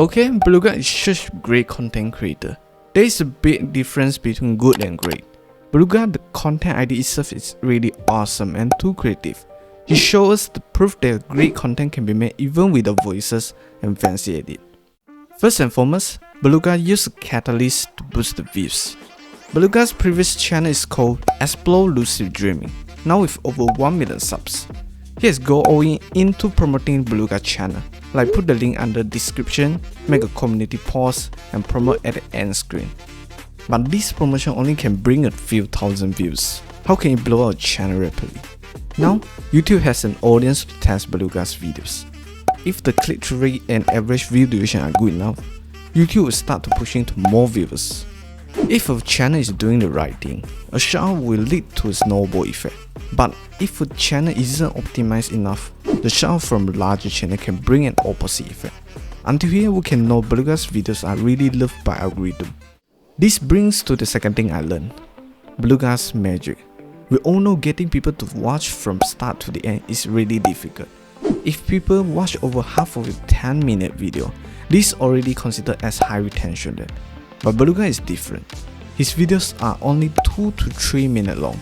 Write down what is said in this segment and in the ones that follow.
Okay, Beluga is such a great content creator. There is a big difference between good and great. Beluga, the content idea itself is really awesome and too creative. He shows us the proof that great content can be made even with the voices and fancy edit. First and foremost, Beluga used a catalyst to boost the views. Beluga's previous channel is called Explore Lucid Dreaming, now with over 1 million subs. He has gone all into promoting Beluga channel, like put the link under the description, make a community post, and promote at the end screen. But this promotion only can bring a few thousand views. How can it blow out a channel rapidly? Now, YouTube has an audience to test Beluga's videos. If the click-through rate and average view duration are good enough, YouTube will start to pushing to more viewers. If a channel is doing the right thing, a shoutout will lead to a snowball effect. But if a channel isn't optimized enough, the shoutout from a larger channel can bring an opposite effect. Until here, we can know Beluga's videos are really loved by algorithm. This brings to the second thing I learned, Beluga's magic. We all know getting people to watch from start to the end is really difficult. If people watch over half of a 10-minute video, this is already considered as high retention rate. But Beluga is different. His videos are only 2 to 3 minutes long.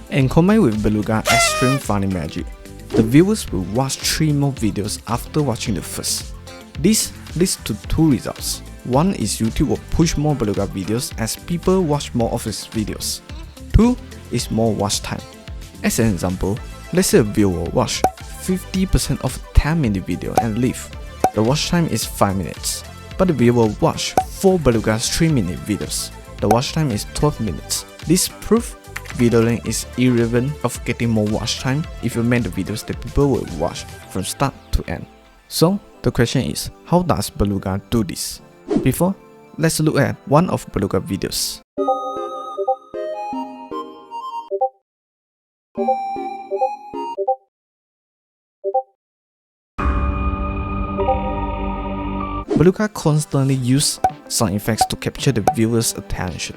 And combined with Beluga's extreme funny magic, the viewers will watch 3 more videos after watching the first. This leads to 2 results. One is YouTube will push more Beluga videos as people watch more of his videos. 2 is more watch time. As an example, let's say a viewer watch 50% of a 10-minute video and leave. The watch time is 5 minutes. But the viewer watch 4 Beluga's 3-minute videos. The watch time is 12 minutes. This proves video length is irrelevant of getting more watch time if you make the videos that people will watch from start to end. So the question is, how does Beluga do this? Before, let's look at one of Beluga videos. Beluga constantly uses sound effects to capture the viewer's attention.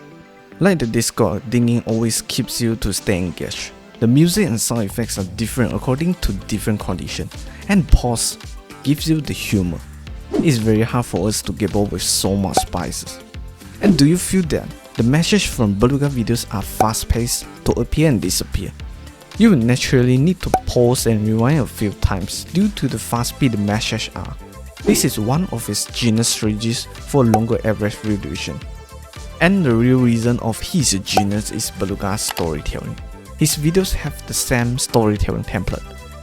Like the Discord dinging always keeps you to stay engaged. The music and sound effects are different according to different conditions, and pause gives you the humor. It's very hard for us to get bored with so much spices. And do you feel that the message from Beluga videos are fast-paced to appear and disappear? You will naturally need to pause and rewind a few times due to the fast speed the messages are. This is one of his genius strategies for longer average view duration. And the real reason of he's a genius is Beluga's storytelling. His videos have the same storytelling template.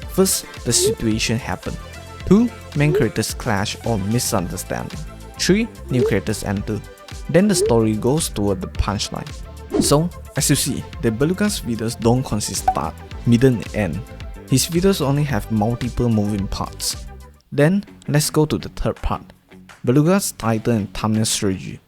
First, the situation happened. 2. Main characters clash or misunderstanding. 3. New characters enter. Then the story goes toward the punchline. So, as you see, the Beluga's videos don't consist start, middle and end. His videos only have multiple moving parts. Then, let's go to the third part, Beluga's title and thumbnail strategy.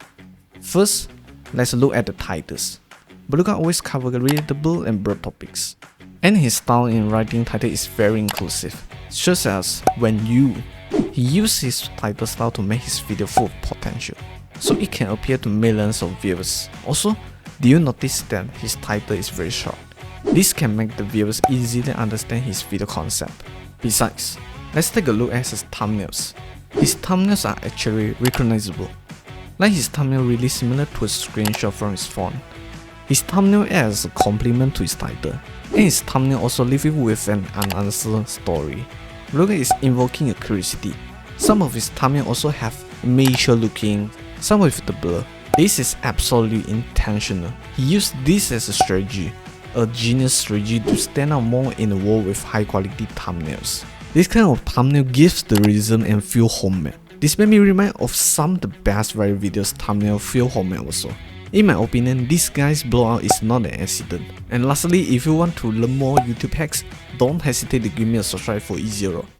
First, let's look at the titles. Beluga always covers relatable and broad topics. And his style in writing title is very inclusive, such as When You. He uses his title style to make his video full of potential, so it can appeal to millions of viewers. Also, do you notice that his title is very short? This can make the viewers easily understand his video concept. Besides, let's take a look at his thumbnails. His thumbnails are actually recognizable. Like his thumbnail really similar to a screenshot from his phone. His thumbnail adds a compliment to his title, and his thumbnail also leaves you with an unanswered story. Beluga is invoking a curiosity. Some of his thumbnail also have mature looking, some with the blur. This is absolutely intentional. He used this as a strategy, a genius strategy to stand out more in a world with high quality thumbnails. This kind of thumbnail gives the realism and feel homemade. This made me remind of some of the best viral videos thumbnail feel homemade also. In my opinion, this guy's blowout is not an accident. And lastly, if you want to learn more YouTube hacks, don't hesitate to give me a subscribe for easier.